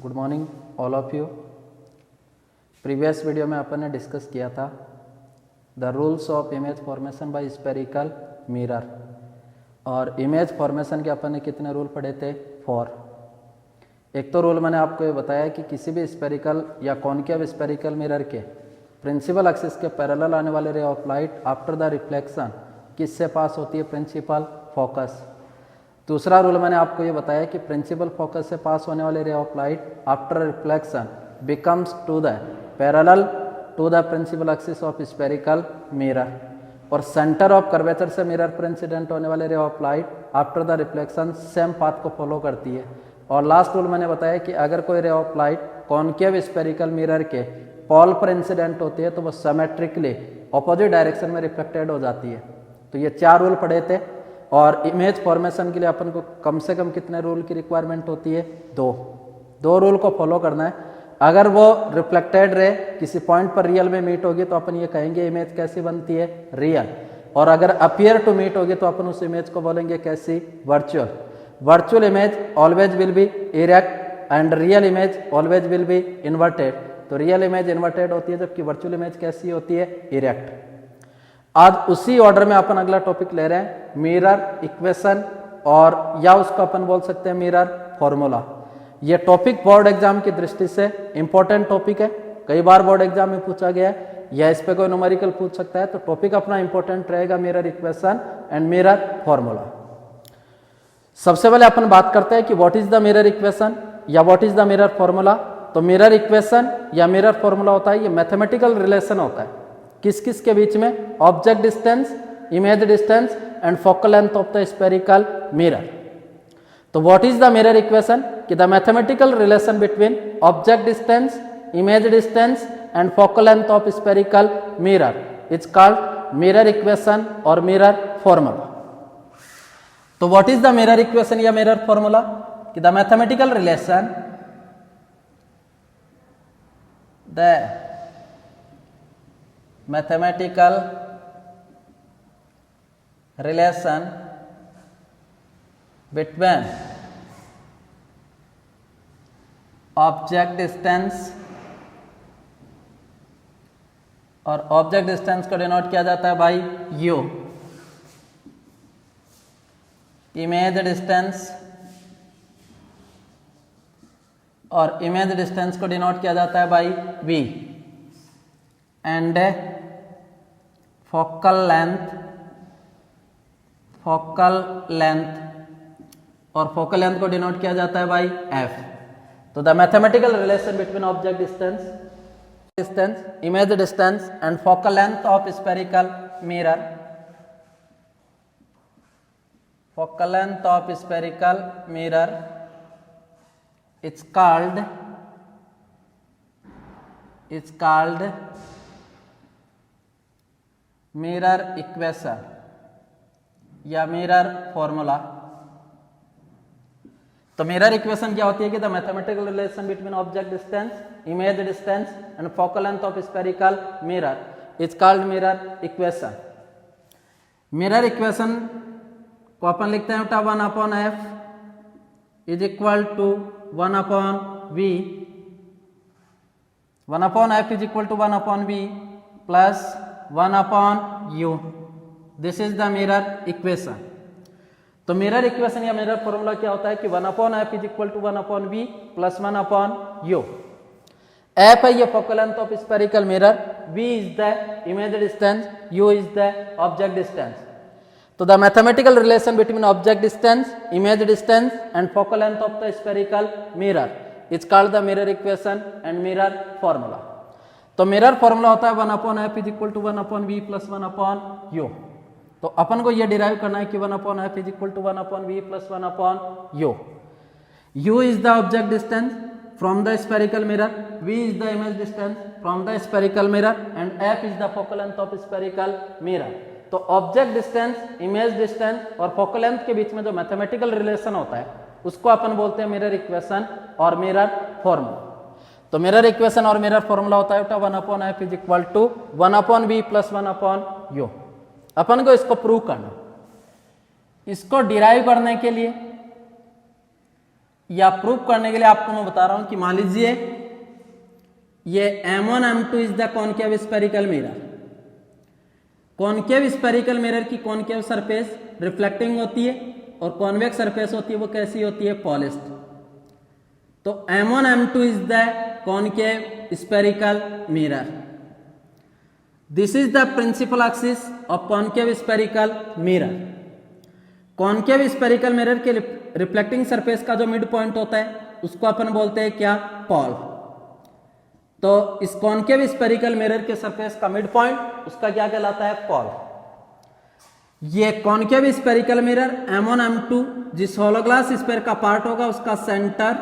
Good morning all of you. Previous video में अपन ने discuss किया था the rules of image formation by spherical mirror, और image formation के अपन ने कितने रूल पढ़े थे? 4। एक तो रूल मैंने आपको ये बताया कि किसी भी स्पेरिकल या कॉन्केव स्पेरिकल मिरर के प्रिंसिपल एक्सिस के पैरेलल आने वाले ray of light after the reflection किससे पास होती है? Principal focus. दूसरा रूल मैंने आपको ये बताया कि प्रिंसिपल फोकस से पास होने वाले ray of light after reflection becomes to the parallel to the principal axis of spherical mirror, और सेंटर ऑफ कर्वेचर से मिरर पर इंसिडेंट होने वाले ray of light after the reflection same path को follow करती है। और लास्ट रूल मैंने बताया कि अगर कोई रे of light concave spherical mirror के पॉल पर इंसिडेंट होती है तो वो सिमेट्रिकली ऑपोजिट डायरेक्शन में रिफ्लेक्टेड हो जाती है। तो ये 4 रूल पढ़े थे, और इमेज फॉर्मेशन के लिए अपन को कम से कम कितने रूल की रिक्वायरमेंट होती है? 2 रूल को फॉलो करना है। अगर वो रिफ्लेक्टेड रे किसी पॉइंट पर रियल में मीट होगी तो अपन ये कहेंगे इमेज कैसी बनती है? रियल। और अगर अपीयर टू मीट होगी तो अपन उस इमेज को बोलेंगे कैसी? Virtual. Virtual image always will be erect and real image always will be inverted. तो रियल इमेज इन्वर्टेड होती है जबकि वर्चुअल इमेज कैसी होती है? इरेक्ट। आज उसी ऑर्डर में अपन अगला टॉपिक ले रहे हैं मिरर इक्वेशन, और या उसको अपन बोल सकते हैं मिरर फॉर्मूला। ये टॉपिक बोर्ड एग्जाम की दृष्टि से इंपॉर्टेंट टॉपिक है, कई बार बोर्ड एग्जाम में पूछा गया है, या इस पे कोई न्यूमेरिकल पूछ सकता है। तो टॉपिक अपना इंपॉर्टेंट रहेगा mirror equation and mirror formula. सबसे पहले अपन बात करते हैं कि what is the mirror equation या what is the mirror formula. तो मिरर इक्वेशन या मिरर फॉर्मूला होता है, ये मैथमेटिकल रिलेशन होता है किस किस के बीच में? Object distance, image distance and focal length of the spherical mirror. तो what is the mirror equation? कि the mathematical relation between object distance, image distance and focal length of spherical mirror is called mirror equation और mirror formula. तो what is the mirror equation या mirror formula? कि the mathematical relation mathematical relation between object distance, और object distance को denote किया जाता है by u, image distance, और इमेज डिस्टेंस को डिनोट किया जाता है by v, and focal length, और फोकल लेंथ को डिनोट किया जाता है बाई f। तो the mathematical relation between object distance, image distance and focal length of spherical mirror, focal length of spherical mirror is called mirror equation या mirror formula. तो mirror equation क्या होती है? कि the mathematical relation between object distance, image distance and focal length of spherical mirror is called mirror equation. Mirror equation को अपन लिखते हैं 1/f is equal to 1/v, 1/f is equal to 1/v plus 1/u। This is the mirror equation. तो mirror equation या mirror formula क्या होता है? कि 1/f is equal to 1/v plus 1/u। f है ये focal length of spherical mirror, v is the image distance, u is the object distance. तो the mathematical relation between object distance, image distance and focal length of the spherical mirror is called the mirror equation and mirror formula. तो mirror formula होता है 1/f is equal to 1/v plus 1/u। तो अपन को ये derive करना है कि 1/f is equal to 1/v plus 1/u। u is the object distance from the spherical mirror, v is the image distance from the spherical mirror and f is the focal length of spherical mirror. तो object distance, image distance और focal length के बीच में जो mathematical relation होता है उसको अपन बोलते हैं मिरर इक्वेशन और मिरर फॉर्मूला। तो मिरर इक्वेशन और मिरर फॉर्मूला होता है 1/f is equal to 1/v plus 1/u। अपन को इसको प्रूव करना, इसको डिराइव करने के लिए या प्रूव करने के लिए आपको मैं बता रहा हूं कि मान लीजिए ये M1 M2 is the concave spherical mirror. Concave spherical mirror की कॉनकेव सरफेस रिफ्लेक्टिंग होती है और कॉन्वेक्स सरफेस होती है वो कैसी होती है, पॉलिश्ड। तो M1 M2 is the concave spherical mirror. This is the principal axis of concave spherical mirror. Concave spherical mirror के रिफ्लेक्टिंग सरफेस का जो मिड पॉइंट होता है उसको अपन बोलते हैं क्या, पॉल। तो इस कॉनकेव स्फेरिकल मिरर के सरफेस का मिड पॉइंट उसका क्या कहलाता है, पॉल। ये concave spherical mirror M1 M2 जिस होलो ग्लास स्फीयर का पार्ट होगा उसका सेंटर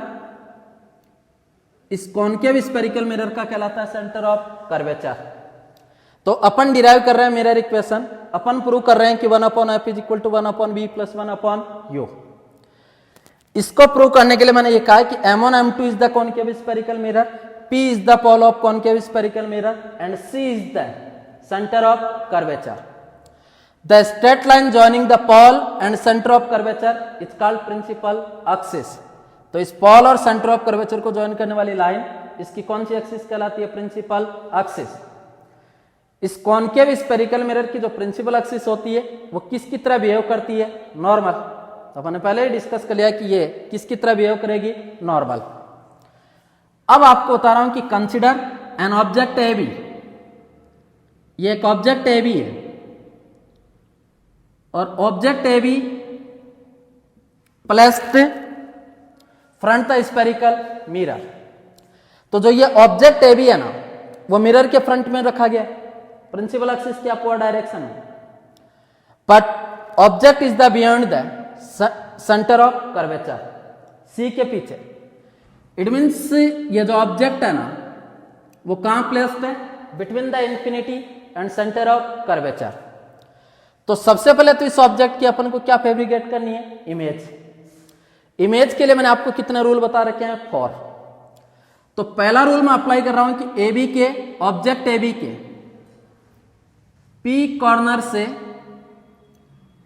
इस कॉनकेव स्फेरिकल मिरर का कहलाता है सेंटर ऑफ कर्वेचर। तो अपन डिराइव कर रहे हैं मिरर इक्वेशन, अपन प्रूव कर रहे हैं कि 1/f is equal to 1/b plus 1/u। इसको प्रूव करने के लिए मैंने ये कहा कि M1 M2 is the concave spherical mirror, P is the pole of concave spherical mirror and C is the centre of curvature. The straight line joining the pole and centre of curvature is called principal axis. तो इस pole और centre of curvature को join करने वाली line इसकी कौन सी axis कहलाती है, प्रिंसिपल एक्सिस। इस कॉनकेव स्फेरिकल मिरर की जो प्रिंसिपल एक्सिस होती है वो किसकी तरह बिहेव करती है, नॉर्मल। तो हमने पहले ही डिस्कस कर लिया कि ये किसकी तरह बिहेव करेगी, नॉर्मल। अब आपको बता रहा हूं कि consider an object A B. ये एक ऑब्जेक्ट ए बी है और object A B placed front the spherical mirror. तो जो ये ऑब्जेक्ट ए बी है ना वो मिरर के फ्रंट में रखा गया, प्रिंसिपल एक्सिस की अपवर्ड डायरेक्शन है, but object is the beyond the centre of curvature, C के पीछे। इट मीन्स ये जो ऑब्जेक्ट है ना वो कहां प्लेस्ड है, between the infinity and centre of curvature. तो सबसे पहले तो इस ऑब्जेक्ट की अपन को क्या फैब्रिकेट करनी है, इमेज। इमेज के लिए मैंने आपको कितने रूल बता रखे हैं, 4। तो पहला रूल मैं अप्लाई कर रहा हूं कि ए बी के, ऑब्जेक्ट ए बी के पी कॉर्नर से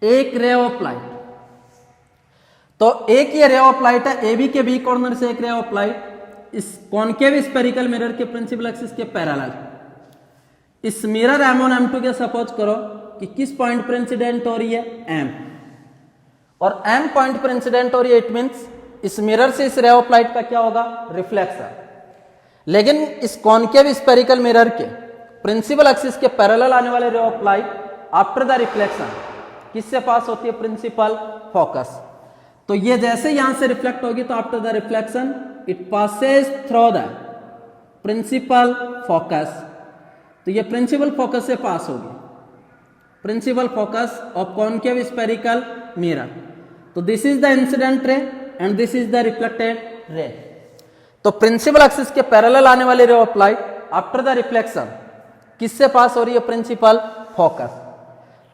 एक रे ऑफ लाइट, तो एक ये रे ऑफ लाइट है ए बी के बी कॉर्नर से एक रे ऑफ लाइट इस कॉनकेव स्फेरिकल मिरर के प्रिंसिपल एक्सिस के पैरेलल। इस मिरर M1 M2 के सपोज करो कि किस पॉइंट पर इंसिडेंट हो रही है, M, और M पॉइंट पर इंसिडेंट हो रही है। इट मींस इस मिरर से इस रे ऑफ लाइट का क्या होगा, रिफ्लेक्शन। लेकिन इस कॉनकेव स्फेरिकल मिरर के प्रिंसिपल एक्सिस के पैरेलल आने वाले ray of light after the reflection किससे पास होती है, प्रिंसिपल फोकस। तो ये जैसे यहां से रिफ्लेक्ट होगी तो after the reflection it passes through the principal focus. तो ये प्रिंसिपल फोकस से पास होगी, principal focus of concave spherical mirror. तो this is the incident ray and this is the reflected ray. तो प्रिंसिपल एक्सिस के parallel आने वाले ray of light after the reflection किससे पास हो रही है, principal focus.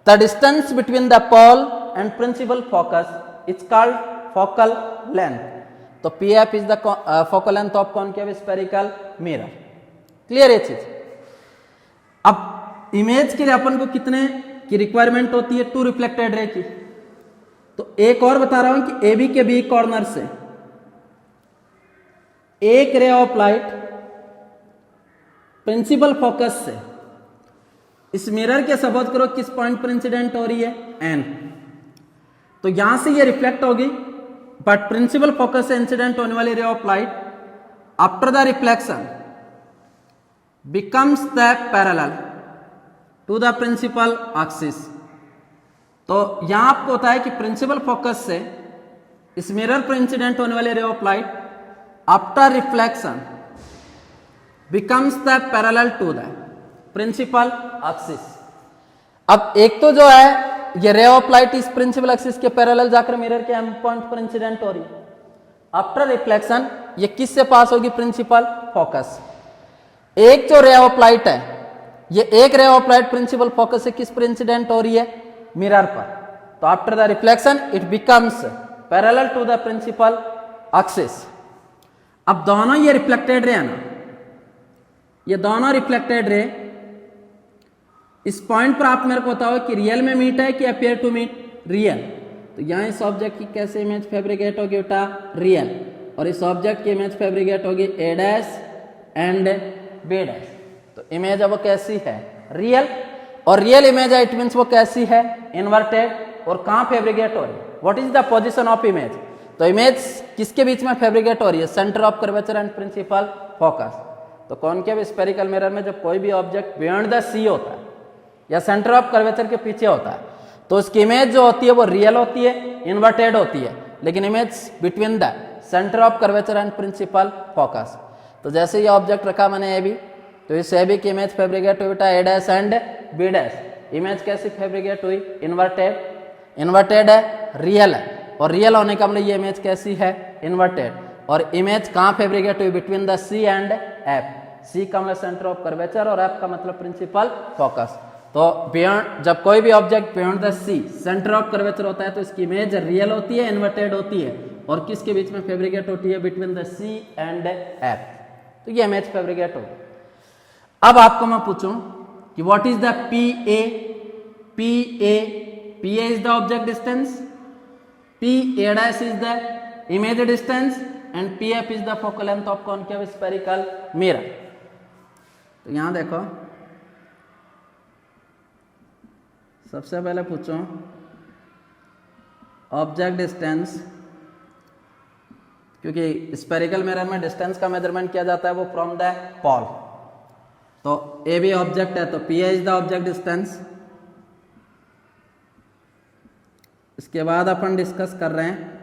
The distance between the pole and principal focus it's called focal length. तो PF is the focal length of concave spherical mirror. Clear है चीज। अब image के लिए अपन को कितने की रिक्वायरमेंट होती है, 2 रिफ्लेक्टेड रे की। तो एक और बता रहा हूं कि ए बी के बी कॉर्नर से एक रे ऑफ लाइट प्रिंसिपल फोकस से इस मिरर के सपोज करो किस पॉइंट पर इंसिडेंट हो रही है, N। तो यहां से ये रिफ्लेक्ट होगी, बट प्रिंसिपल फोकस से इंसिडेंट होने वाली ray of light after the reflection becomes the parallel to the principal axis. तो यहां आपको होता है कि प्रिंसिपल फोकस से इस मिरर पर इंसिडेंट होने वाले ray of light after reflection becomes the parallel to the principal axis. अब एक तो जो है ये रे ऑफ लाइट इस प्रिंसिपल एक्सिस के पैरेलल जाकर मिरर के M पॉइंट पर इंसिडेंट हो रही है। आफ्टर रिफ्लेक्शन ये किस से पास होगी, प्रिंसिपल फोकस। एक जो रे ऑफ लाइट है ये एक रे ऑफ लाइट प्रिंसिपल फोकस से किस पर इंसिडेंट हो रही है, मिरर पर। तो after the reflection it becomes parallel to the principal axis. अब दोनों ये रिफ्लेक्टेड रे है ना, ये दोनों रिफ्लेक्टेड रे इस पॉइंट पर आप मेरे को बताओ कि रियल में मीट है कि अपियर टू मीट, रियल। तो यहां इस ऑब्जेक्ट की कैसे इमेज फैब्रिकेट होगी बेटा, रियल। और इस ऑब्जेक्ट की इमेज फैब्रिकेट होगी ए डैश एंड बी डैश। तो इमेज अब वो कैसी है, रियल, और रियल इमेज है इट मीन्स वो कैसी है, इन्वर्टेड, और कहाँ फैब्रिकेट हो रही है, what is the position of image. तो इमेज किसके बीच में फैब्रिकेट हो रही है, centre of curvature and principal focus. तो कॉनकेव स्फेरिकल मिरर में जब कोई भी ऑब्जेक्ट बियॉन्ड द सी होता है या सेंटर ऑफ कर्वेचर के पीछे होता है तो उसकी इमेज जो होती है वो रियल होती है, इन्वर्टेड होती है, लेकिन image between the centre of curvature and principal focus. तो जैसे ये ऑब्जेक्ट रखा मैंने ए बी, तो इस ए बी की इमेज फैब्रिकेट हुई बेटा A dash and B dash. Image कैसी फैब्रिकेट हुई, इन्वर्टेड, इन्वर्टेड है, रियल है, और रियल होने का मतलब ये इमेज कैसी है, इन्वर्टेड। और इमेज कहाँ फैब्रिकेट हुई, between the C and F. C का मतलब सेंटर ऑफ कर्वेचर और एफ का मतलब प्रिंसिपल फोकस। तो बियॉन्ड, जब कोई भी object beyond the C centre of curvature होता है तो इसकी इमेज रियल होती है, इन्वर्टेड होती है, और किसके बीच में फैब्रिकेट होती है, between the C and F. तो ये इमेज फैब्रिकेट होगी। अब आपको मैं पूछूं कि what is the P A, P A, P A is the object distance, P A dash is the image distance and P F is the focal length of concave spherical mirror. तो यहां देखो, सबसे पहले पूछो object distance, क्योंकि spherical mirror में distance का measurement किया जाता है वो फ्रॉम द पॉल। तो ए भी ऑब्जेक्ट है तो P A is the object distance. इसके बाद अपन डिस्कस कर रहे हैं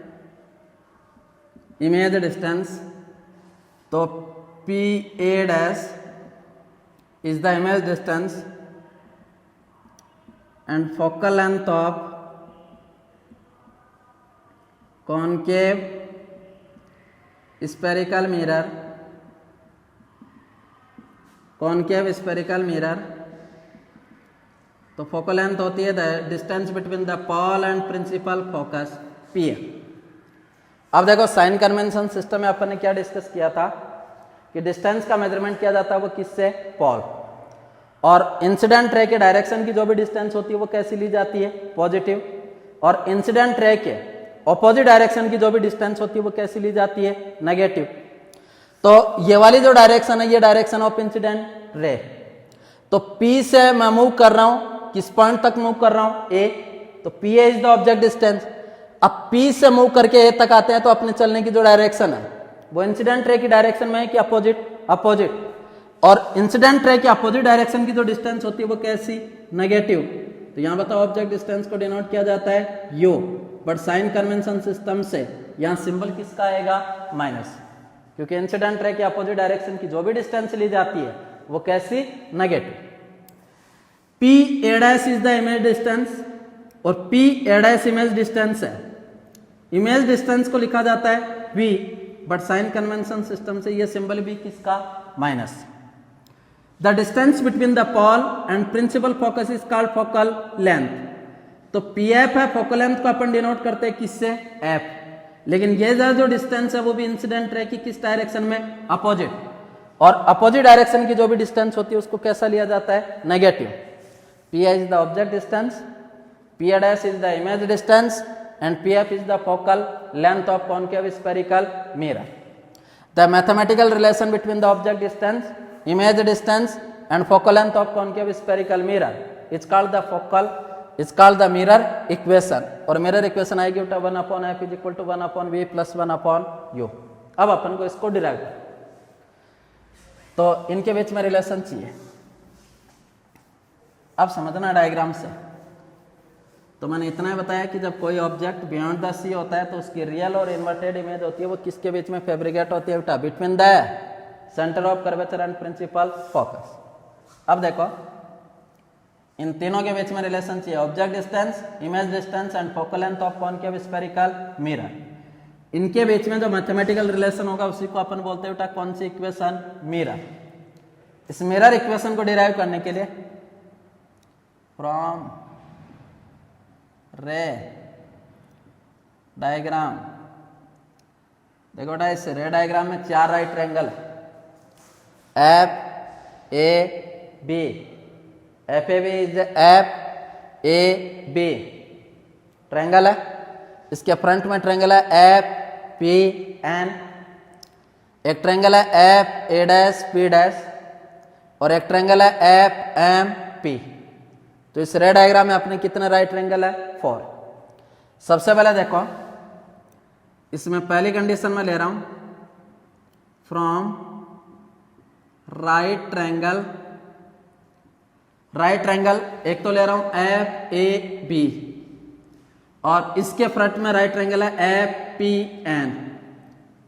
इमेज डिस्टेंस। तो P A dash is the image distance and focal length of concave spherical mirror, concave spherical mirror। तो फोकल लेंथ होती है the distance between the pole and principal focus, P A. अब देखो sign convention system में अपन ने क्या discuss किया था कि डिस्टेंस का मेजरमेंट किया जाता है वो किससे, पॉल, और इंसिडेंट रे के डायरेक्शन की जो भी डिस्टेंस होती है वो कैसी ली जाती है, पॉजिटिव, और इंसिडेंट रे के ऑपोजिट डायरेक्शन की जो भी डिस्टेंस होती है वो कैसी ली जाती है, नेगेटिव। तो ये वाली जो डायरेक्शन है ये डायरेक्शन ऑफ इंसिडेंट रे। तो P से मैं मूव कर रहा हूं, किस पॉइंट तक मूव कर रहा हूं, A, तो P A is the object distance. अब P से मूव करके A तक आते हैं तो अपने चलने की जो डायरेक्शन है वो इंसिडेंट रे की डायरेक्शन में है कि अपोजिट, अपोजिट, और इंसिडेंट रे की अपोजिट डायरेक्शन की जो डिस्टेंस होती है वो कैसी, नेगेटिव। तो यहां बताओ ऑब्जेक्ट डिस्टेंस को डिनोट किया जाता है U, but sign convention system से यहां सिंबल किसका आएगा, माइनस, क्योंकि इंसिडेंट रे की अपोजिट डायरेक्शन की जो भी डिस्टेंस ली जाती है वो कैसी, negative. P A dash is the image distance और P A dash image distance है। इमेज डिस्टेंस को लिखा जाता है V, but sign convention system से ये सिंबल भी किसका, minus. The distance between the pole and principal focus is called focal length. तो पी एफ है, फोकल लेंथ को अपन डिनोट करते हैं किससे, एफ, लेकिन ये जो डिस्टेंस है वो भी इंसिडेंट रे की किस डायरेक्शन में, अपोजिट, और अपोजिट डायरेक्शन की जो भी डिस्टेंस होती है उसको कैसा लिया जाता है, negative. P A is the object distance, P A dash is the image distance and P F is the focal length of concave spherical mirror. The mathematical relation between the object distance, image distance and focal length of concave spherical mirror is called the mirror equation। और mirror equation आएगी उल्टा 1/f is equal to 1/v plus 1/u। अब अपन को इसको derive करें तो इनके बीच में रिलेशन चाहिए। अब समझना डायग्राम से। तो मैंने इतना ही बताया कि जब कोई ऑब्जेक्ट बियॉन्ड द सी होता है तो उसकी रियल और इन्वर्टेड इमेज होती है वो किसके बीच में फैब्रिकेट होती है बेटा, between the centre of curvature and principal focus. अब देखो इन तीनों के बीच में रिलेशन चाहिए, object distance, image distance and focal length of concave spherical mirror. इनके बीच में जो मैथमेटिकल रिलेशन होगा उसी को अपन बोलते हैं बेटा कौन सी इक्वेशन, मिरर। इस मिरर इक्वेशन को डिराइव करने के लिए फ्रॉम रे डायग्राम, देखो बेटा इस रे डायग्राम में 4 right triangle F A B, F A B is F A B triangle है। इसके फ्रंट में ट्रायंगल है एफ पी एन एक ट्रायंगल है F A dash P dash और एक ट्रायंगल है एफ एम पी। तो इस रे डायग्राम में अपने कितने राइट ट्रायंगल है? 4। सबसे पहले देखो, इसमें पहली कंडीशन में ले रहा हूं फ्रॉम राइट ट्रायंगल एक तो ले रहा हूं एफ ए बी और इसके फ्रंट में राइट ट्रायंगल है एफ पी एन।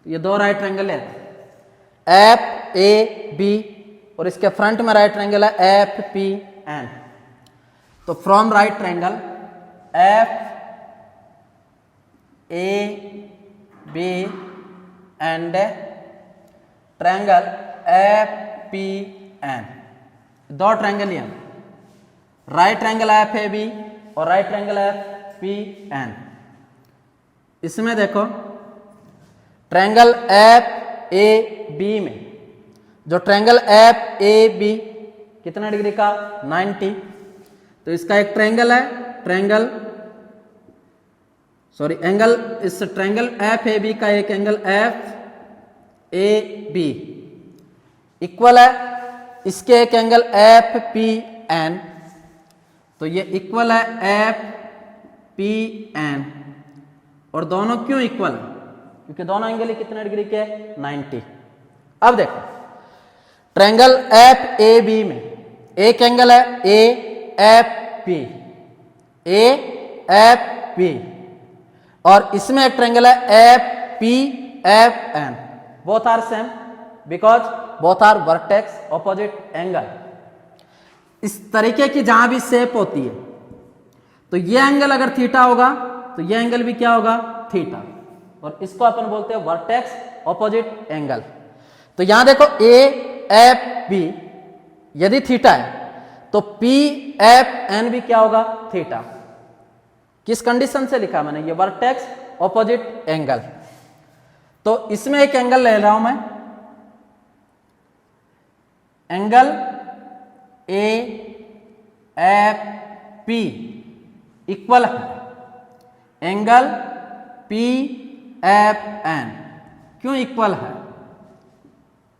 ये दो राइट ट्रायंगल है एफ ए बी और इसके फ्रंट में राइट ट्रायंगल है एफ पी एन। तो from right triangle F A B and triangle F P N, दो ट्रायंगल हैं, right triangle F A B और right triangle F P N. इसमें देखो ट्रायंगल एफ ए बी में जो triangle F A B कितना degree का? 90। तो इसका एक ट्रायंगल है एंगल, इस ट्रायंगल एफ ए बी का एक angle F A B equal है इसके एक एंगल एफ पी एन। तो ये इक्वल है एफ पी एन और दोनों क्यों इक्वल है? क्योंकि दोनों एंगल कितने डिग्री के? 90। अब देखो ट्रायंगल एफ ए बी में एक एंगल है ए एफ पी और इसमें एक ट्रायंगल है F P F N. Both are same because both are vertex opposite angle. इस तरीके की जहां भी शेप होती है तो ये एंगल अगर थीटा होगा तो ये एंगल भी क्या होगा? थीटा। और इसको अपन बोलते हैं वर्टेक्स ऑपोजिट एंगल। तो यहां देखो ए एफ बी यदि थीटा है तो पी एफ एन भी क्या होगा? थीटा। किस कंडीशन से लिखा मैंने? ये वर्टेक्स ऑपोजिट एंगल। तो इसमें एक एंगल ले रहा हूं मैं, angle A F P equal है एंगल पी एफ एन। क्यों इक्वल है?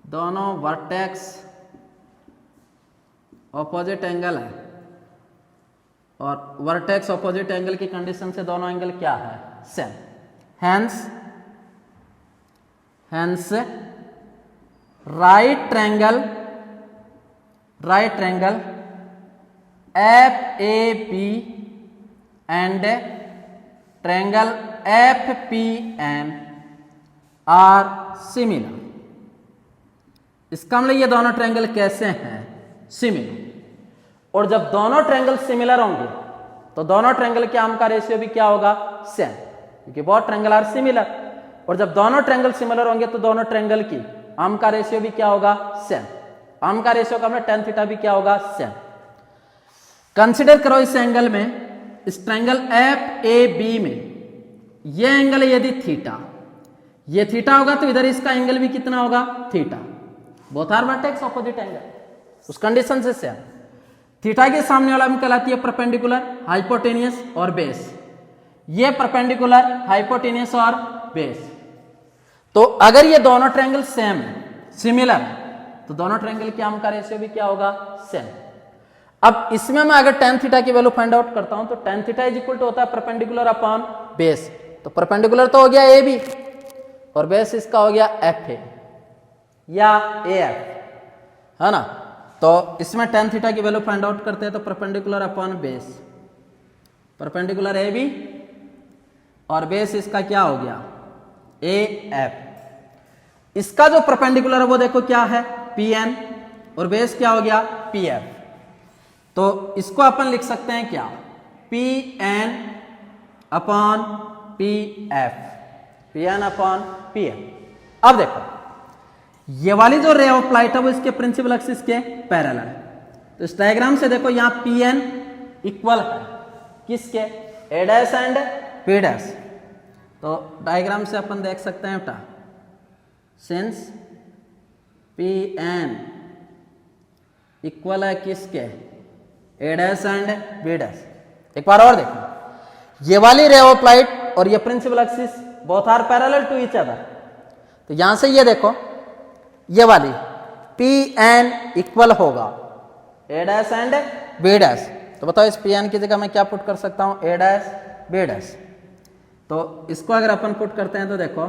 दोनों वर्टेक्स ऑपोजिट एंगल है और वर्टेक्स ऑपोजिट एंगल की कंडीशन से दोनों एंगल क्या है? Same. Hence right triangle F A P and triangle F P N are similar. इसका मतलब ये दोनों ट्रायंगल कैसे हैं? सिमिलर। और जब दोनों ट्रायंगल सिमिलर होंगे तो दोनों ट्रायंगल के आर्म का रेशियो भी क्या होगा? सेम, क्योंकि बहुत ट्रायंगल आर सिमिलर। और जब दोनों ट्रायंगल सिमिलर होंगे तो दोनों ट्रायंगल की आर्म का रेशियो भी क्या होगा? सेम। आर्म का रेशियो का मतलब tan थीटा भी क्या होगा? सेम। कंसिडर करो इस एंगल में, इस ट्रायंगल एफ ए बी में ये एंगल यदि थीटा, ये थीटा होगा तो इधर इसका एंगल भी कितना होगा? Theta. Both are vertex opposite angle. उस कंडीशन से सेम। थीटा के सामने वाला में कहलाती है परपेंडिकुलर, हाइपोटेनियस और बेस। ये परपेंडिकुलर, हाइपोटेनियस और बेस। तो अगर ये दोनों ट्रायंगल सेम है, सिमिलर है, तो दोनों ट्रायंगल के आर्म का रेशियो भी क्या होगा? सेम। अब इसमें मैं अगर tan थीटा की वैल्यू फाइंड आउट करता हूं तो tan theta is equal to होता है परपेंडिकुलर अपॉन बेस। तो परपेंडिकुलर तो हो गया ए बी और बेस इसका हो गया एफ ए या ए एफ, है ना। तो इसमें tan थीटा की वैल्यू फाइंड आउट करते हैं तो perpendicular upon base, perpendicular A B और बेस इसका क्या हो गया? A F. इसका जो परपेंडिकुलर है वो देखो क्या है? पी एन और बेस क्या हो गया? P F. तो इसको अपन लिख सकते हैं क्या? P N upon P F, P N upon P F. अब देखो ये वाली जो रे ऑफ लाइट है वो इसके प्रिंसिपल एक्सिस के पैरेलल है। तो इस डायग्राम से देखो यहां पी एन इक्वल है किसके? ए डैश एंड पी डैश। तो डायग्राम से अपन देख सकते हैं बेटा, सिंस पी एन इक्वल है किसके? ए डैश एंड बी डैश। एक बार और देखो, ये वाली रे ऑफ लाइट और ये principal axis both are parallel to each other. तो यहां से ये देखो ये वाली पी एन इक्वल होगा ए डैश एंड बी डैश। तो बताओ इस पी एन की जगह मैं क्या पुट कर सकता हूं, ए डैश बी डैश। तो इसको अगर अपन पुट करते हैं तो देखो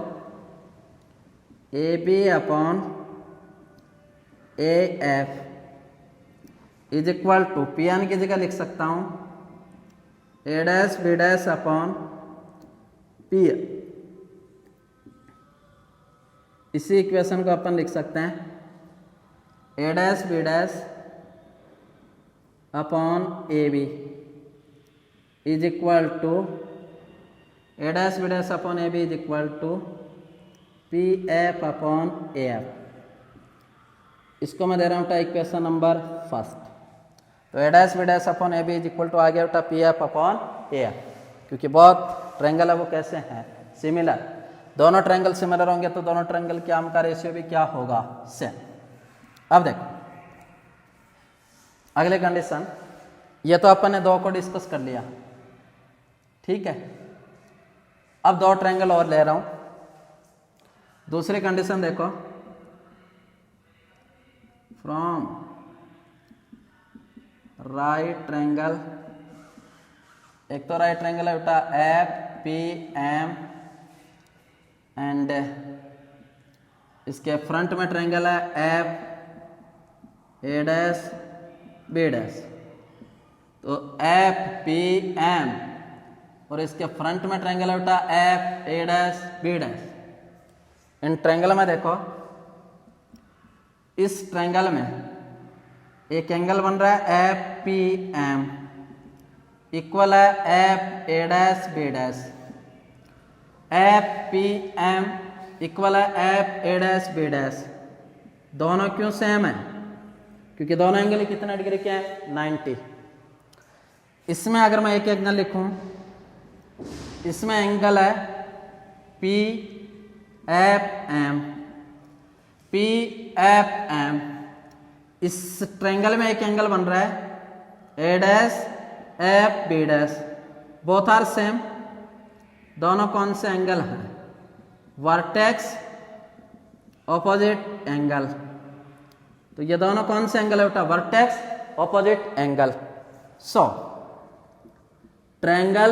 A B upon A F is equal to P N की जगह लिख सकता हूं A dash B dash upon P. इसी इक्वेशन को अपन लिख सकते हैं A dash B dash upon A B is equal to A dash B dash upon A B is equal to P F upon A F. इसको मैं दे रहा हूँ इक्वेशन नंबर फर्स्ट। तो A dash B dash upon A B is equal to आ गया बेटा P F upon A F, क्योंकि बहुत ट्रायंगल है वो कैसे हैं, सिमिलर। दोनों ट्रायंगल सिमिलर होंगे तो दोनों ट्रायंगल के आर्म का रेशियो भी क्या होगा, सेम। अब देखो अगले कंडीशन, ये तो अपन ने दो को डिस्कस कर लिया, ठीक है। अब दो ट्रायंगल और ले रहा हूं। दूसरी कंडीशन देखो, फ्रॉम राइट ट्रायंगल, एक तो राइट ट्रायंगल है बेटा एफ पी एम एंड इसके फ्रंट में ट्रायंगल है F A dash B dash. तो एफ पी एम और इसके फ्रंट में ट्रायंगल है बेटा F A dash B dash. इन ट्रायंगल में देखो, इस ट्रायंगल में एक एंगल बन रहा है एफ पी एम इक्वल है F A dash B dash. F P M equal है F A dash B dash. दोनों क्यों सेम है, क्योंकि दोनों एंगल कितने डिग्री के हैं, 90। इसमें अगर मैं एक एंगल लिखूं, इसमें एंगल है P F M, P F M. इस ट्रायंगल में एक एंगल बन रहा है A dash F B dash, both are same. दोनों कौन से एंगल हैं, वर्टेक्स ऑपोजिट एंगल। तो ये दोनों कौन से एंगल है बेटा, vertex opposite angle. So triangle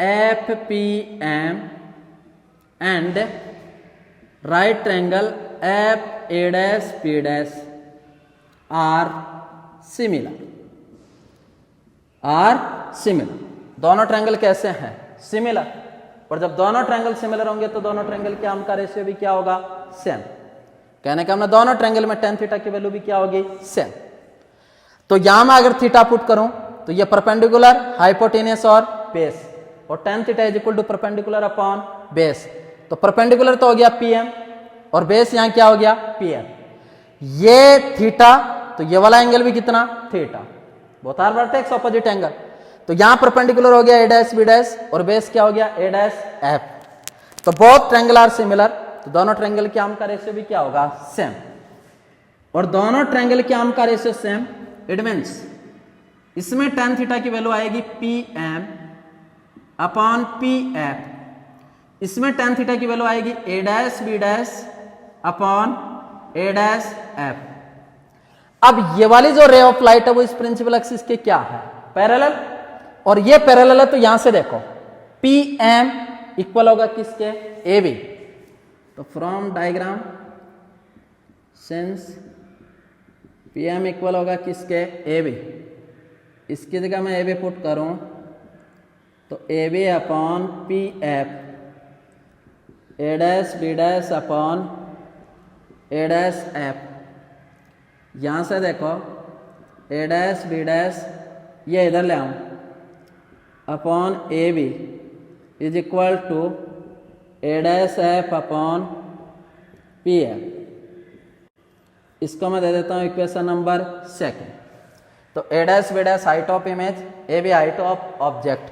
F P M and right triangle F A dash B dash are similar, दोनों ट्रायंगल कैसे हैं, सिमिलर। और जब दोनों ट्रायंगल सिमिलर होंगे तो दोनों ट्रायंगल के आर्म का रेशियो भी क्या होगा, सेम। कहने का मतलब दोनों ट्रायंगल में tan थीटा की वैल्यू भी क्या होगी, सेम। तो यहां मैं अगर थीटा पुट करूं तो ये परपेंडिकुलर, हाइपोटेनियस और बेस, और tan theta is equal to perpendicular upon base. तो परपेंडिकुलर तो हो गया pm और बेस यहां क्या हो गया, pm। ये थीटा तो ये वाला एंगल भी कितना, theta, both are vertex opposite angle. तो यहां परपेंडिकुलर हो गया ए डैश बी डैश और बेस क्या हो गया, ए डैश एफ। तो बोथ ट्रायंगल आर सिमिलर, तो दोनों ट्रायंगल के आर्म का रेशियो भी क्या होगा, सेम। और दोनों ट्रायंगल के आर्म का रेशियो सेम, इट मींस इसमें tan थीटा की वैल्यू आएगी P M upon P F. इसमें tan थीटा की वैल्यू आएगी A dash B dash upon A dash F. अब ये वाली जो रे ऑफ लाइट है वो इस प्रिंसिपल एक्सिस के क्या है, पैरेलल, और ये पैरेलल है। तो यहां से देखो पी एम इक्वल होगा किसके, ए बी। तो from diagram since P M equal होगा किसके, ए बी, इसकी जगह मैं ए बी पुट करूं तो A B upon P F, A dash B dash upon A dash F. यहां से देखो ए डैश बी डैश ये इधर ले आऊं upon A B is equal to A dash F upon P F. इसको मैं दे देता हूं इक्वेशन नंबर सेकंड। तो A dash B dash height of image, A B height of object,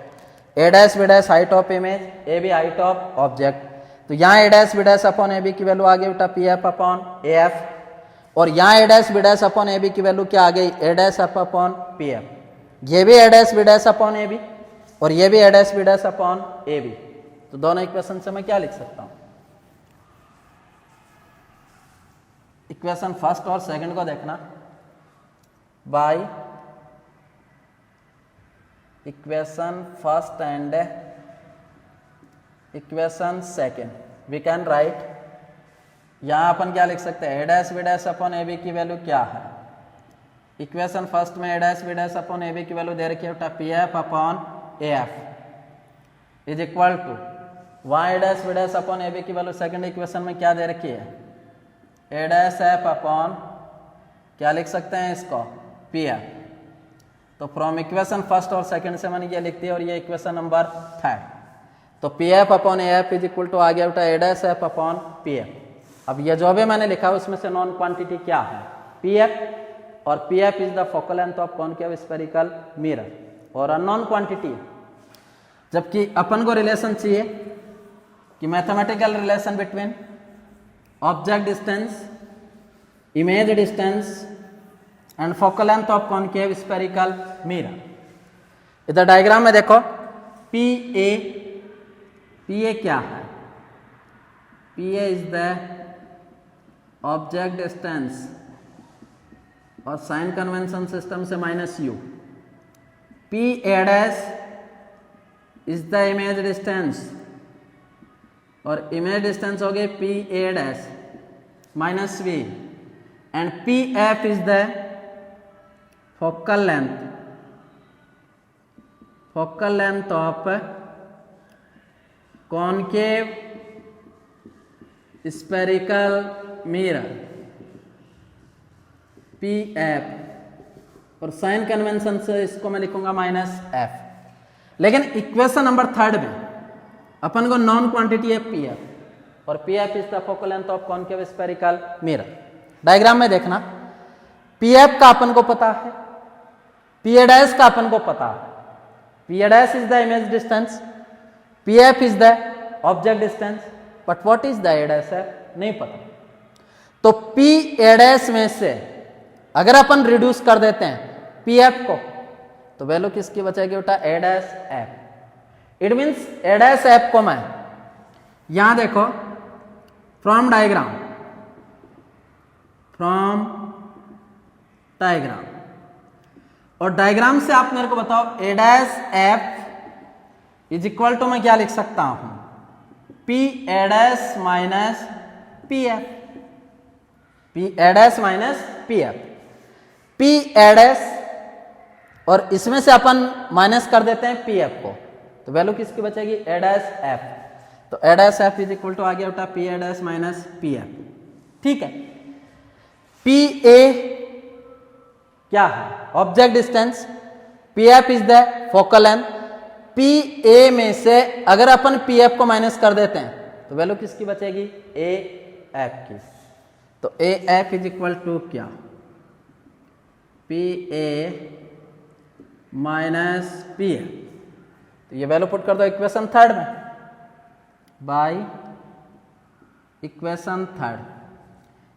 A dash B dash height of image, A B height of object. तो यहाँ A dash B dash upon A B की value आ गई बेटा P F upon A F, और यहाँ A dash B dash upon A B की value क्या आ गई, A dash F upon P F. ये भी A dash B dash upon A B और ये भी A dash B dash upon A B. तो दोनों इक्वेशन से मैं क्या लिख सकता हूं, इक्वेशन फर्स्ट और सेकंड को देखना, by equation first and equation second we can write, यहां अपन क्या लिख सकते हैं, A dash B dash upon A B की वैल्यू क्या है। इक्वेशन फर्स्ट में A dash B dash upon A B की वैल्यू दे रखी है P F upon A F is equal to वहां A dash B dash upon A B की वैल्यू सेकंड इक्वेशन में क्या दे रखी है, ए डैश एफ अपॉन क्या लिख सकते हैं इसको, पी एफ। तो फ्रॉम इक्वेशन फर्स्ट और सेकंड से मैंने ये लिख दिया और ये इक्वेशन नंबर थर्ड। तो P F upon A F is equal to आ गया बेटा A dash F upon P F. अब ये जो भी मैंने लिखा उसमें से नॉन क्वांटिटी क्या है, पी एफ, और P F is the focal length of concave spherical mirror, और अननोन क्वांटिटी। जबकि अपन को रिलेशन चाहिए कि mathematical relation between object distance, image distance and focal length of concave spherical mirror. इधर diagram में देखो पी ए क्या है, P A is the object distance और साइन कन्वेंशन सिस्टम से minus U, P A dash is the image distance और image distance हो गई P A dash minus V, and P F is the focal length of concave spherical mirror, P F, और sign convention से इसको मैं लिखूंगा minus F. लेकिन equation number third में अपन को नॉन क्वांटिटी है पी एफ, और P F is the focal length of concave spherical mirror. Diagram में देखना पी एफ का अपन को पता है, पी ए डैश का अपन को पता है, P A dash is the image distance, P F is the object distance, but what is the A dash है नहीं पता। तो पी ए डैश में से अगर अपन रिड्यूस कर देते हैं पी एफ को तो वैल्यू किसकी बचेगी बेटा, A dash F. It means A dash F को मैं यहां देखो फ्रॉम डायग्राम और डायग्राम से आप मेरे को बताओ A dash F is equal to मैं क्या लिख सकता हूं, P A dash minus P F, P A dash minus P F, P A dash, और इसमें से अपन माइनस कर देते हैं पी एफ को तो वैल्यू किसकी बचेगी, ए डैश एफ। तो A dash F is equal to आ गया बेटा P A dash minus P F. ठीक है, पी ए क्या है, object distance, P F is the focal length. P A में से अगर अपन पी एफ को माइनस कर देते हैं तो वैल्यू किसकी बचेगी, ए एफ की। तो A F is equal to क्या, P A minus P F. तो ये वैल्यू पुट कर दो इक्वेशन थर्ड में, by equation third.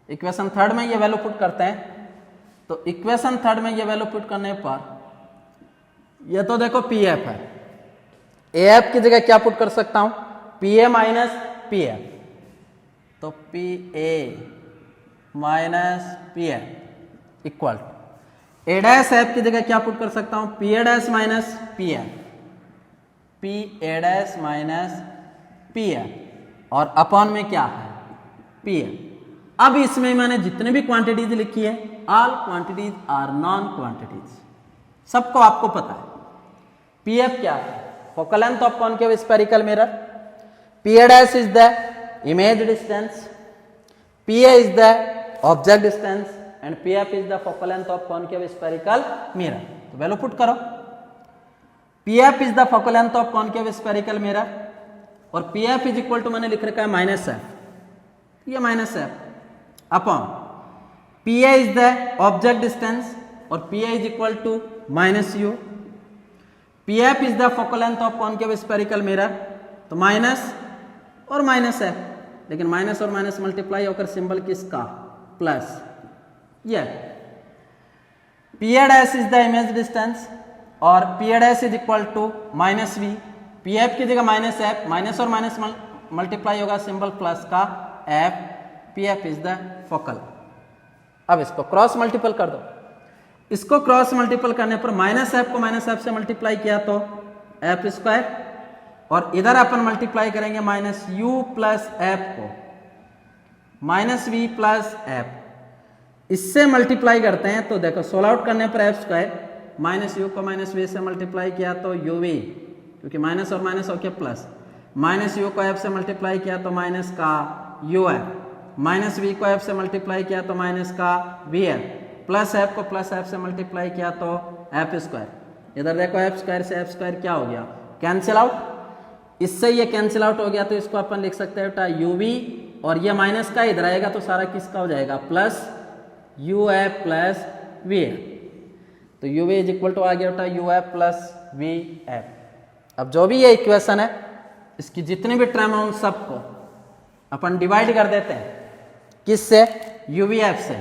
Equation third में ये वैल्यू पुट करते हैं तो इक्वेशन थर्ड में ये वैल्यू पुट करने पर ये तो देखो पी एफ है, ए एफ की जगह क्या पुट कर सकता हूं, P A minus P F. तो P A minus P F equal A dash F की जगह क्या पुट कर सकता हूं, P A dash minus P F, P A dash minus P F, और अपॉन में क्या है, पी एफ। अब इसमें मैंने जितने भी क्वांटिटीज लिखी है all quantities are known quantities, सबको आपको पता है। पी एफ क्या है, focal length of concave spherical mirror, P A dash is the image distance, P A is the object distance, and P F is the focal length of concave spherical mirror. तो value put करो, P F is the focal length of concave spherical mirror, और P F is equal to मैंने लिख रखा है minus F, ये minus F upon P A is the object distance, और P A is equal to minus U, P F is the focal length of concave spherical mirror, तो minus और minus F, लेकिन minus और minus multiply होकर symbol किसका, plus. ये P A dash is the image distance और P A dash is equal to minus V, P F की जगह माइनस एफ, माइनस और माइनस मल्टीप्लाई होगा सिंबल प्लस का F, P F is the focal. अब इसको cross multiple कर दो, इसको क्रॉस मल्टीपल करने पर माइनस एफ को माइनस एफ से मल्टीप्लाई किया तो एफ स्क्वायर, और इधर अपन मल्टीप्लाई करेंगे माइनस यू प्लस एफ को माइनस वी प्लस एफ, इससे मल्टीप्लाई करते हैं तो देखो सोल्व आउट करने पर एफ स्क्वायर, माइनस यू को माइनस वी से मल्टीप्लाई किया तो यू वी, क्योंकि माइनस और माइनस होके प्लस, माइनस यू को एफ से मल्टीप्लाई किया तो माइनस का यू एफ, माइनस वी को एफ से मल्टीप्लाई किया तो माइनस का वी एफ, प्लस एफ को प्लस एफ से मल्टीप्लाई किया तो एफ स्क्वायर। इधर देखो एफ स्क्वायर से एफ स्क्वायर क्या हो गया, कैंसिल आउट, इससे ये कैंसिल आउट हो गया तो इसको अपन लिख सकते हैं बेटा यू वी, और ये माइनस का इधर आएगा तो सारा किसका हो जाएगा plus U F plus V F, तो U V is equal to आ गया बेटा U F plus V F. अब जो भी ये इक्वेशन है इसकी जितनी भी टर्म है उन सबको अपन डिवाइड कर देते हैं, किससे, यू वी एफ से,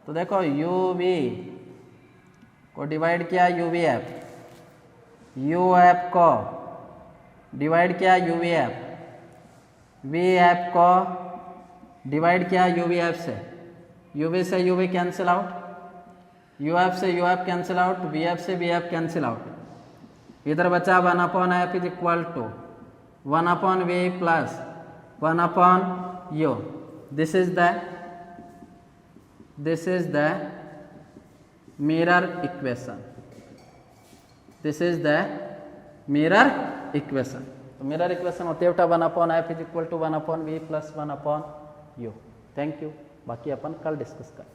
तो देखो यू वी को डिवाइड किया u v f, u f को डिवाइड किया u v f, v f को डिवाइड किया यू वी एफ से, यू वी से u v cancel out, u f से u f cancel out, v f से वी एफ कैंसिल आउट, इधर बचा 1/f is equal to 1/v plus 1/u, this is the mirror equation, this is the mirror equation. तो mirror equation होती है बेटा 1/f is equal to 1/v plus 1/u। Thank you, बाकी अपन कल discuss करें।